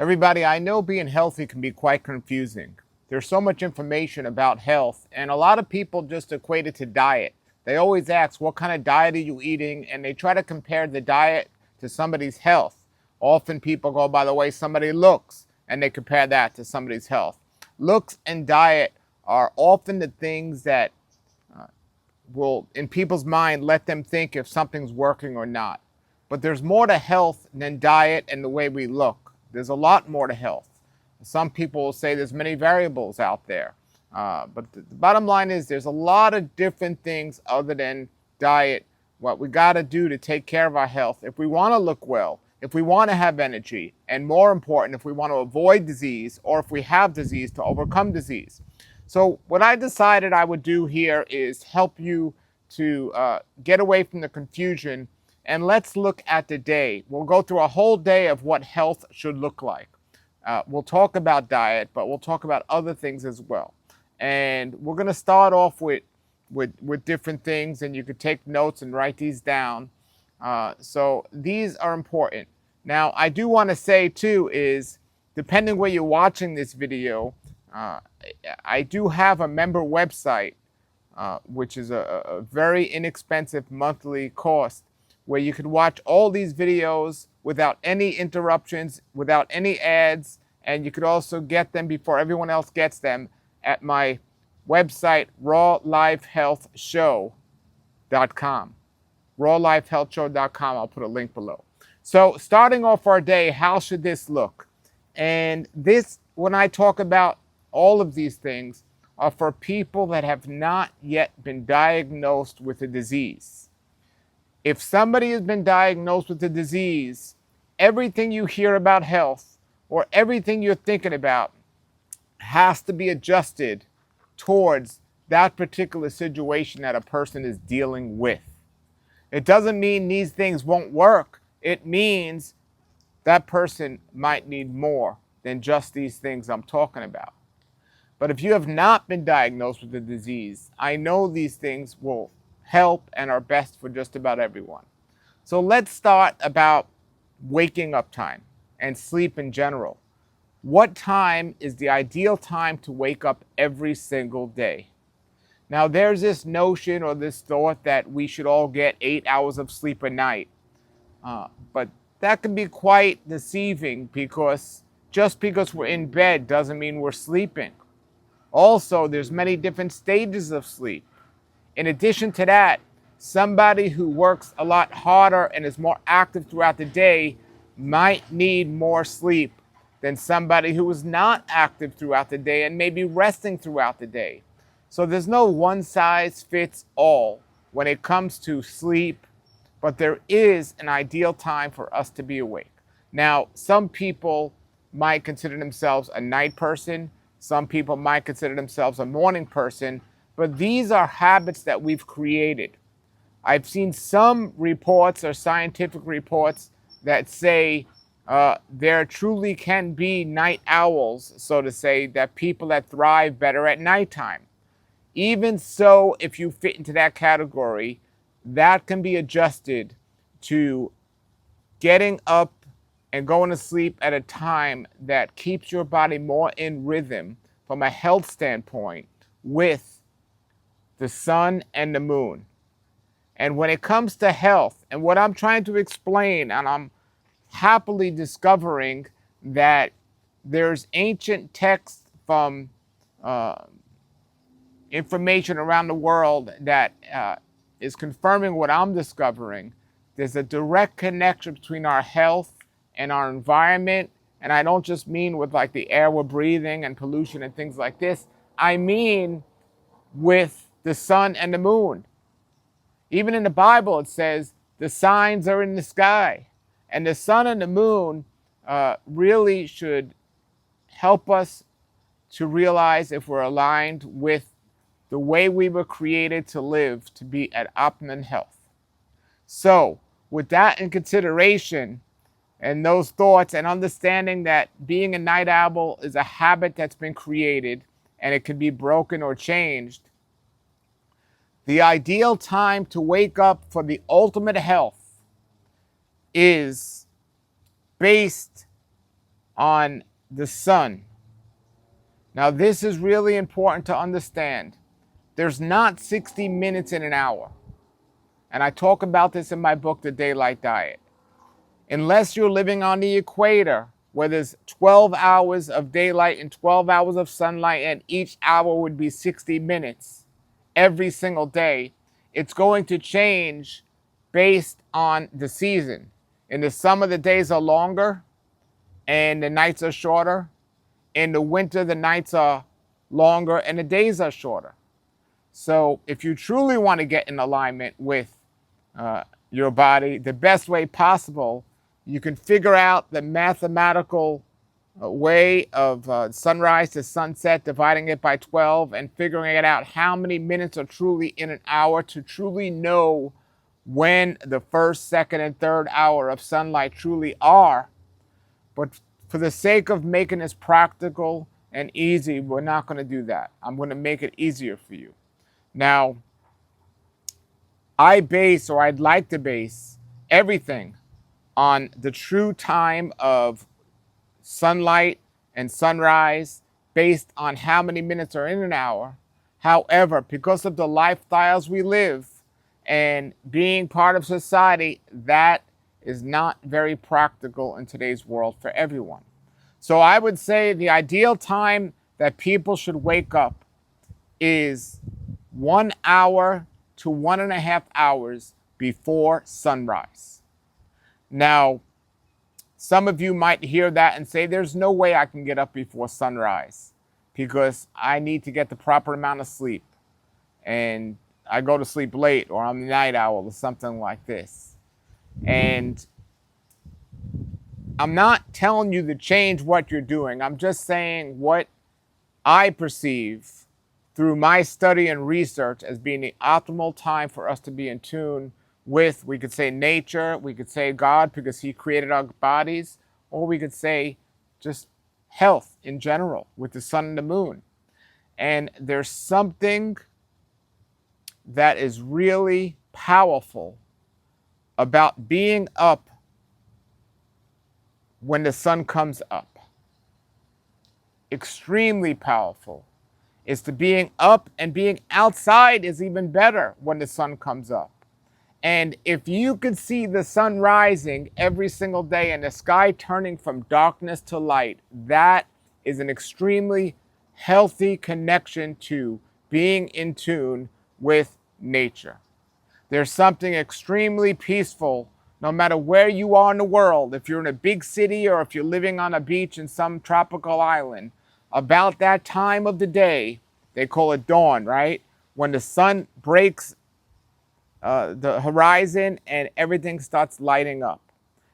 Everybody, I know being healthy can be quite confusing. There's so much information about health, and a lot of people just equate it to diet. They always ask, what kind of diet are you eating? And they try to compare the diet to somebody's health. Often people go by the way somebody looks, and they compare that to somebody's health. Looks and diet are often the things that will, in people's mind, let them think if something's working or not. But there's more to health than diet and the way we look. There's a lot more to health. Some people will say there's many variables out there. But the bottom line is there's a lot of different things other than diet, what we got to do to take care of our health if we want to look well, if we want to have energy, and more important, if we want to avoid disease or if we have disease to overcome disease. So what I decided I would do here is help you to get away from the confusion, and let's look at the day. We'll go through a whole day of what health should look like. We'll talk about diet, but we'll talk about other things as well. And we're going to start off with different things, and you could take notes and write these down. So these are important. Now, I do want to say too is, depending where you're watching this video, I do have a member website, which is a very inexpensive monthly cost, where you can watch all these videos without any interruptions, without any ads, and you could also get them before everyone else gets them at my website, rawlifehealthshow.com. rawlifehealthshow.com. I'll put a link below. So starting off our day, how should this look? And this, when I talk about all of these things, are for people that have not yet been diagnosed with a disease. If somebody has been diagnosed with a disease, everything you hear about health or everything you're thinking about has to be adjusted towards that particular situation that a person is dealing with. It doesn't mean these things won't work. It means that person might need more than just these things I'm talking about. But if you have not been diagnosed with the disease, I know these things will help and are best for just about everyone. So let's start about waking up time and sleep in general. What time is the ideal time to wake up every single day? Now, there's this notion or this thought that we should all get 8 hours of sleep a night. But that can be quite deceiving, because just because we're in bed doesn't mean we're sleeping. Also, there's many different stages of sleep. In addition to that, somebody who works a lot harder and is more active throughout the day might need more sleep than somebody who is not active throughout the day and may be resting throughout the day. So there's no one size fits all when it comes to sleep, but there is an ideal time for us to be awake. Now, some people might consider themselves a night person. Some people might consider themselves a morning person, but these are habits that we've created. I've seen some reports or scientific reports that say there truly can be night owls, so to say, that people that thrive better at nighttime. Even so, if you fit into that category, that can be adjusted to getting up and going to sleep at a time that keeps your body more in rhythm from a health standpoint with the sun and the moon. And when it comes to health, and what I'm trying to explain, and I'm happily discovering that there's ancient texts from information around the world that is confirming what I'm discovering. There's a direct connection between our health and our environment. And I don't just mean with like the air we're breathing and pollution and things like this. I mean with the sun and the moon. Even in the Bible, it says the signs are in the sky. And the sun and the moon really should help us to realize if we're aligned with the way we were created to live, to be at optimum health. So, with that in consideration, and those thoughts, and understanding that being a night owl is a habit that's been created and it can be broken or changed, the ideal time to wake up for the ultimate health is based on the sun. Now, this is really important to understand. There's not 60 minutes in an hour. And I talk about this in my book, The Daylight Diet. Unless you're living on the equator, where there's 12 hours of daylight and 12 hours of sunlight, and each hour would be 60 minutes every single day, it's going to change based on the season. In the summer, the days are longer and the nights are shorter. In the winter, the nights are longer and the days are shorter. So if you truly want to get in alignment with your body, the best way possible, you can figure out the mathematical way of sunrise to sunset, dividing it by 12 and figuring it out how many minutes are truly in an hour to truly know when the first, second, and third hour of sunlight truly are. But for the sake of making this practical and easy, we're not going to do that. I'm going to make it easier for you. Now, I'd like to base everything on the true time of sunlight and sunrise based on how many minutes are in an hour. However, because of the lifestyles we live and being part of society, that is not very practical in today's world for everyone. So I would say the ideal time that people should wake up is 1 hour to 1.5 hours before sunrise. Now, some of you might hear that and say, there's no way I can get up before sunrise because I need to get the proper amount of sleep. And I go to sleep late, or I'm a night owl or something like this. And I'm not telling you to change what you're doing. I'm just saying what I perceive through my study and research as being the optimal time for us to be in tune with, we could say nature, we could say God because he created our bodies, or we could say just health in general with the sun and the moon. And there's something that is really powerful about being up when the sun comes up. Extremely powerful. Is to being up, and being outside is even better when the sun comes up. And if you could see the sun rising every single day and the sky turning from darkness to light, that is an extremely healthy connection to being in tune with nature. There's something extremely peaceful, no matter where you are in the world, if you're in a big city or if you're living on a beach in some tropical island, about that time of the day, they call it dawn, right? When the sun breaks the horizon and everything starts lighting up.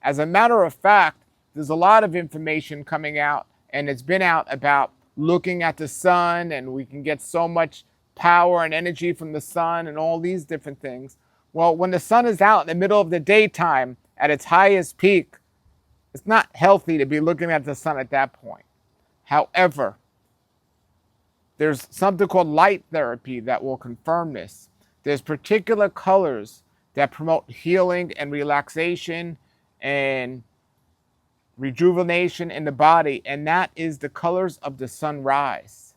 As a matter of fact, there's a lot of information coming out, and it's been out about looking at the sun, and we can get so much power and energy from the sun and all these different things. Well, when the sun is out in the middle of the daytime at its highest peak, it's not healthy to be looking at the sun at that point. However, there's something called light therapy that will confirm this. There's particular colors that promote healing and relaxation and rejuvenation in the body, and that is the colors of the sunrise.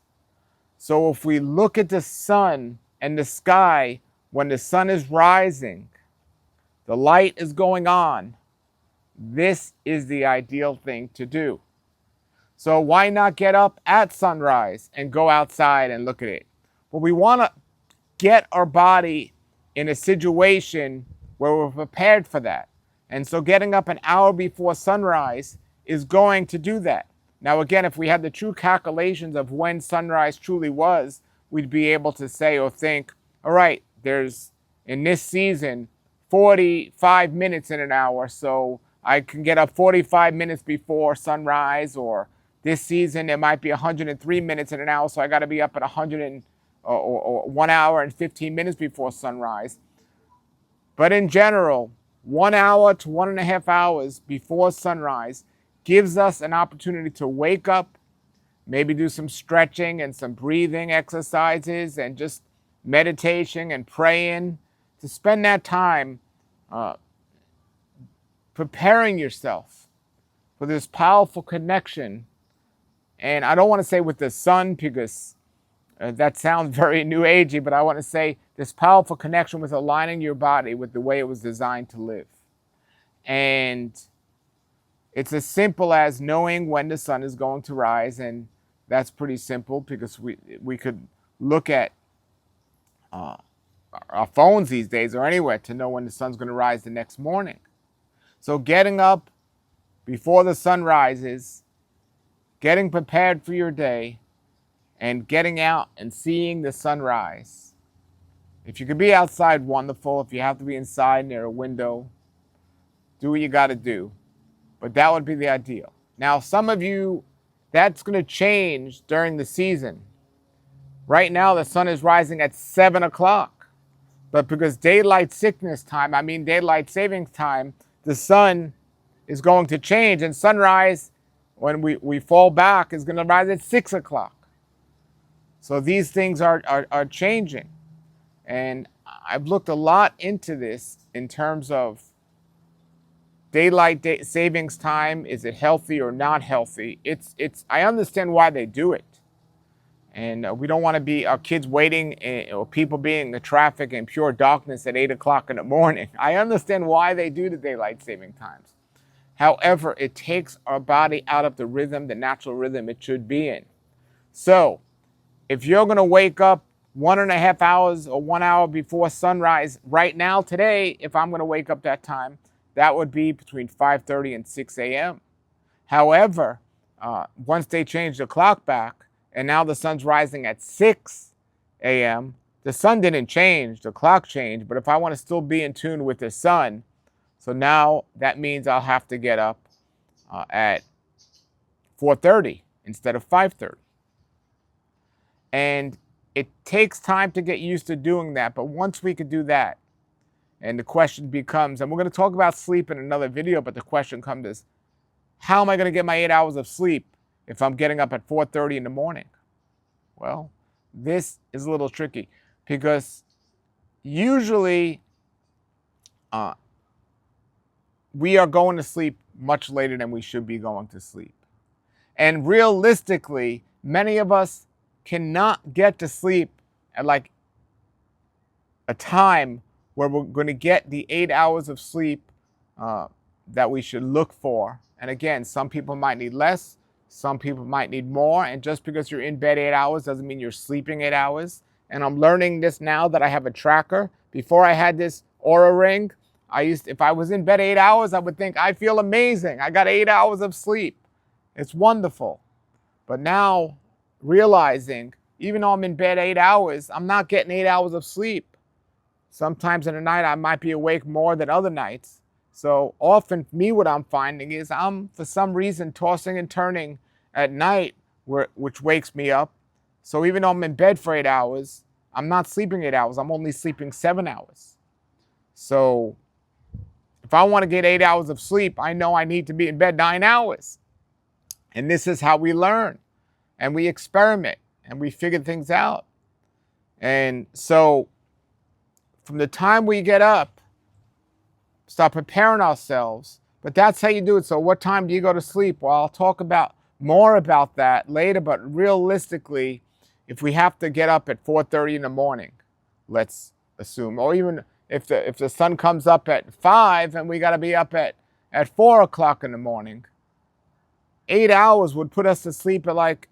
So if we look at the sun and the sky when the sun is rising, the light is going on, this is the ideal thing to do. So why not get up at sunrise and go outside and look at it? Well, we want to get our body in a situation where we're prepared for that. And so getting up an hour before sunrise is going to do that. Now, again, if we had the true calculations of when sunrise truly was, we'd be able to say or think, all right, there's in this season 45 minutes in an hour, so I can get up 45 minutes before sunrise, or this season it might be 103 minutes in an hour, so I got to be up at 1 hour and 15 minutes before sunrise. But in general, 1 hour to 1.5 hours before sunrise gives us an opportunity to wake up, maybe do some stretching and some breathing exercises and just meditation and praying, to spend that time preparing yourself for this powerful connection. And I don't want to say with the sun because that sounds very new agey, but I want to say this powerful connection with aligning your body with the way it was designed to live. And it's as simple as knowing when the sun is going to rise, and that's pretty simple because we could look at our phones these days or anywhere to know when the sun's going to rise the next morning. So getting up before the sun rises, getting prepared for your day, and getting out and seeing the sunrise. If you could be outside, wonderful. If you have to be inside near a window, do what you got to do. But that would be the ideal. Now, some of you, that's going to change during the season. Right now, the sun is rising at 7 o'clock. But because daylight savings time, the sun is going to change. And sunrise, when we fall back, is going to rise at 6 o'clock. So these things are changing. And I've looked a lot into this in terms of daylight savings time. Is it healthy or not healthy? I understand why they do it. And we don't want to be our kids waiting or people being in the traffic in pure darkness at 8 o'clock in the morning. I understand why they do the daylight saving times. However, it takes our body out of the rhythm, the natural rhythm it should be in. So if you're going to wake up 1.5 hours or 1 hour before sunrise right now today, if I'm going to wake up that time, that would be between 5:30 and 6 a.m. However, once they change the clock back, and now the sun's rising at 6 a.m., the sun didn't change, the clock changed, but if I want to still be in tune with the sun, so now that means I'll have to get up at 4:30 instead of 5:30. And it takes time to get used to doing that, but once we could do that, and the question becomes, and we're going to talk about sleep in another video, but the question comes is, how am I going to get my 8 hours of sleep if I'm getting up at 4:30 in the morning? Well, this is a little tricky because usually we are going to sleep much later than we should be going to sleep. And realistically, many of us cannot get to sleep at like a time where we're going to get the 8 hours of sleep that we should look for. And again, some people might need less, some people might need more. And just because you're in bed 8 hours doesn't mean you're sleeping 8 hours. And I'm learning this now that I have a tracker. Before I had this Aura ring, if I was in bed 8 hours, I would think, I feel amazing. I got 8 hours of sleep. It's wonderful. But now realizing, even though I'm in bed 8 hours, I'm not getting 8 hours of sleep. Sometimes in the night, I might be awake more than other nights. So often, for me, what I'm finding is I'm, for some reason, tossing and turning at night, which wakes me up. So even though I'm in bed for 8 hours, I'm not sleeping 8 hours. I'm only sleeping 7 hours. So if I want to get 8 hours of sleep, I know I need to be in bed 9 hours. And this is how we learn. And we experiment. And we figure things out. And so from the time we get up, start preparing ourselves. But that's how you do it. So what time do you go to sleep? Well, I'll talk more about that later. But realistically, if we have to get up at 4:30 in the morning, let's assume, or even if the sun comes up at 5 and we got to be up at 4 o'clock in the morning, 8 hours would put us to sleep at like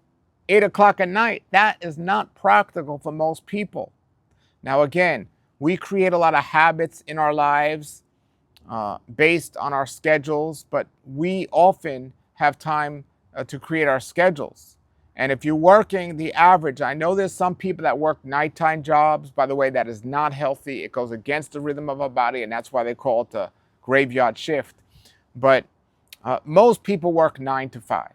8 o'clock at night. That is not practical for most people. Now, again, we create a lot of habits in our lives based on our schedules, but we often have time to create our schedules. And if you're working the average, I know there's some people that work nighttime jobs. By the way, that is not healthy. It goes against the rhythm of our body, and that's why they call it the graveyard shift. But most people work 9 to 5.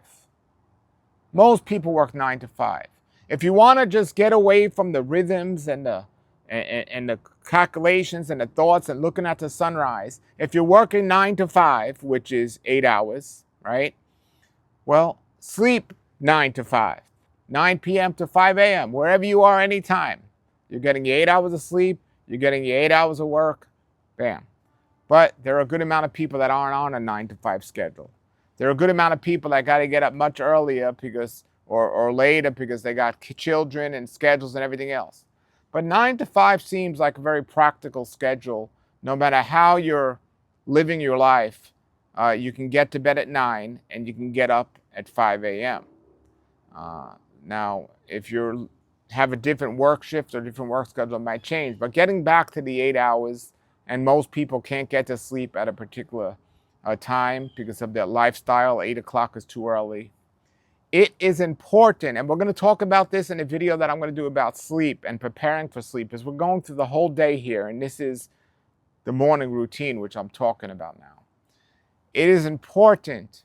Most people work 9 to 5. If you want to just get away from the rhythms and the calculations and the thoughts and looking at the sunrise, if you're working 9 to 5, which is 8 hours, right? Well, sleep 9 to 5, 9 p.m. to 5 a.m., wherever you are anytime. You're getting your 8 hours of sleep, you're getting your 8 hours of work, bam. But there are a good amount of people that aren't on a 9 to 5 schedule. There are a good amount of people that got to get up much earlier because, or later because they got children and schedules and everything else. But 9 to 5 seems like a very practical schedule. No matter how you're living your life, you can get to bed at 9 and you can get up at 5 a.m. Now, if you have a different work shift or different work schedule, it might change. But getting back to the 8 hours, and most people can't get to sleep at a particular time because of their lifestyle. 8 o'clock is too early. It is important, and we're going to talk about this in a video that I'm going to do about sleep and preparing for sleep, as we're going through the whole day here, and this is the morning routine, which I'm talking about now. It is important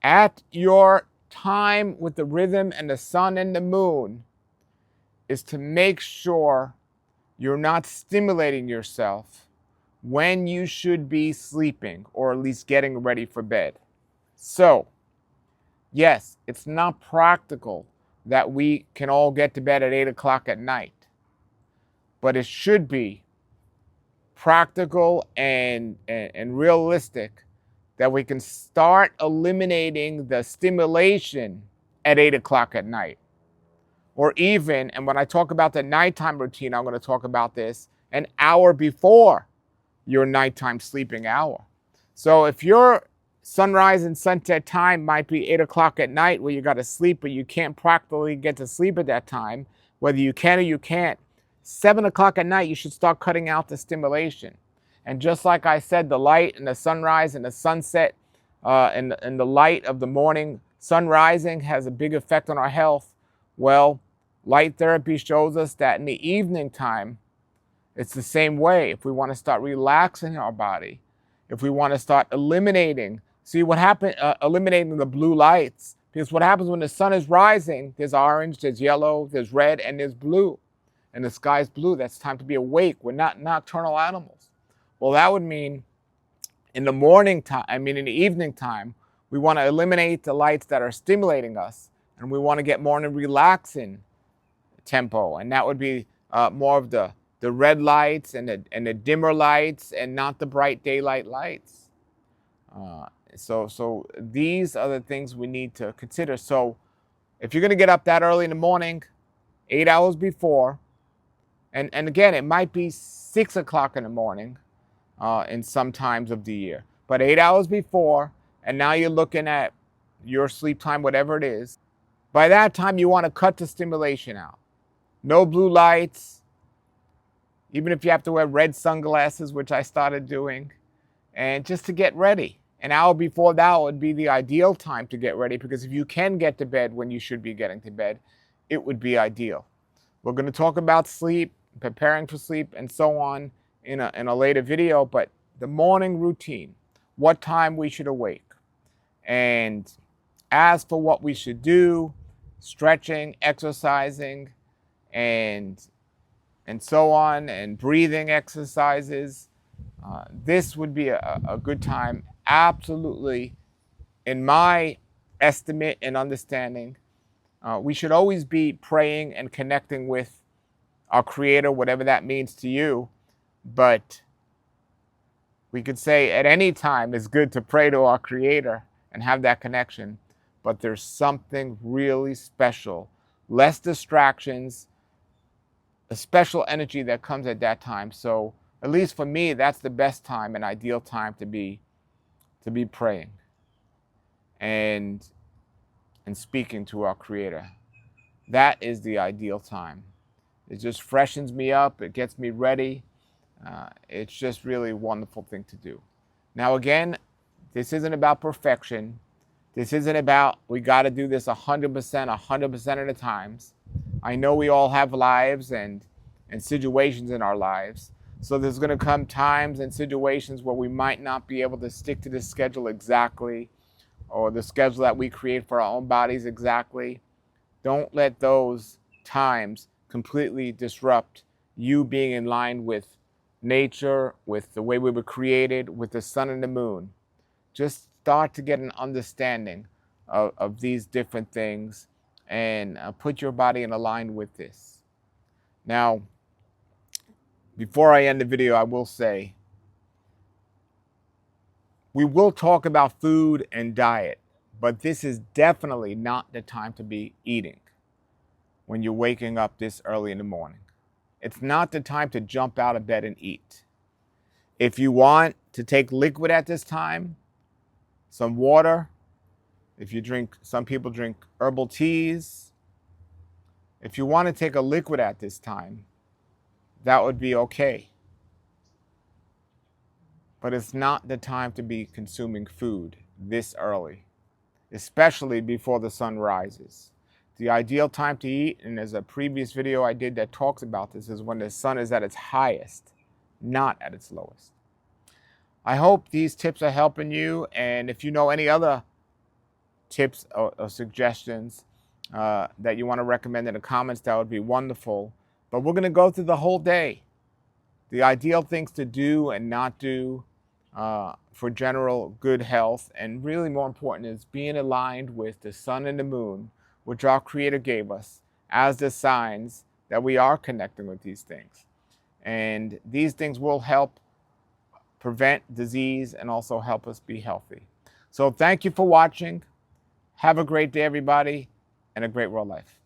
at your time with the rhythm and the sun and the moon is to make sure you're not stimulating yourself when you should be sleeping, or at least getting ready for bed. So, yes, it's not practical that we can all get to bed at 8 o'clock at night, but it should be practical and realistic that we can start eliminating the stimulation at 8 o'clock at night. Or even, and when I talk about the nighttime routine, I'm going to talk about this an hour before your nighttime sleeping hour. So if your sunrise and sunset time might be 8 o'clock at night where you got to sleep, but you can't practically get to sleep at that time, whether you can or you can't, 7 o'clock at night, you should start cutting out the stimulation. And just like I said, the light and the sunrise and the sunset and the light of the morning sun rising has a big effect on our health. Well, light therapy shows us that in the evening time, it's the same way. If we want to start relaxing our body, if we want to start eliminating, eliminating the blue lights, because what happens when the sun is rising, there's orange, there's yellow, there's red, and there's blue. And the sky's blue. That's time to be awake. We're not nocturnal animals. Well, that would mean in the evening time, we want to eliminate the lights that are stimulating us, and we want to get more in a relaxing tempo. And that would be more of the red lights and the dimmer lights, and not the bright daylight lights. So these are the things we need to consider. So if you're going to get up that early in the morning, 8 hours before, and again, it might be 6 o'clock in the morning in some times of the year, but 8 hours before, and now you're looking at your sleep time, whatever it is. By that time, you want to cut the stimulation out. No blue lights, even if you have to wear red sunglasses, which I started doing, and just to get ready. An hour before that would be the ideal time to get ready, because if you can get to bed when you should be getting to bed, it would be ideal. We're going to talk about sleep, preparing for sleep, and so on in a later video, but the morning routine, what time we should awake. And as for what we should do, stretching, exercising, and so on, and breathing exercises, this would be a good time. Absolutely, in my estimate and understanding, we should always be praying and connecting with our Creator, whatever that means to you. But we could say at any time it's good to pray to our Creator and have that connection. But there's something really special, less distractions, a special energy that comes at that time. So at least for me, that's the best time, an ideal time to be praying and speaking to our Creator. That is the ideal time. It just freshens me up. It gets me ready. It's just really a wonderful thing to do. Now, again, this isn't about perfection. This isn't about we got to do this 100% of the times. I know we all have lives and situations in our lives. So there's going to come times and situations where we might not be able to stick to the schedule exactly, or the schedule that we create for our own bodies exactly. Don't let those times completely disrupt you being in line with nature, with the way we were created, with the sun and the moon. Just start to get an understanding of these different things, and put your body in line with this. Now, before I end the video, I will say, We will talk about food and diet, but this is definitely not the time to be eating when you're waking up this early in the morning. It's not the time to jump out of bed and eat. If you want to take liquid at this time, some water, if you drink, some people drink herbal teas. If you want to take a liquid at this time, that would be okay. But it's not the time to be consuming food this early, especially before the sun rises. The ideal time to eat, and there's a previous video I did that talks about this, is when the sun is at its highest, not at its lowest. I hope these tips are helping you, and if you know any other tips or suggestions that you want to recommend in the comments, that would be wonderful. But we're going to go through the whole day. The ideal things to do and not do for general good health, and really more important is being aligned with the sun and the moon, which our Creator gave us as the signs that we are connecting with these things. And these things will help prevent disease and also help us be healthy. So thank you for watching. Have a great day, everybody, and a great world life.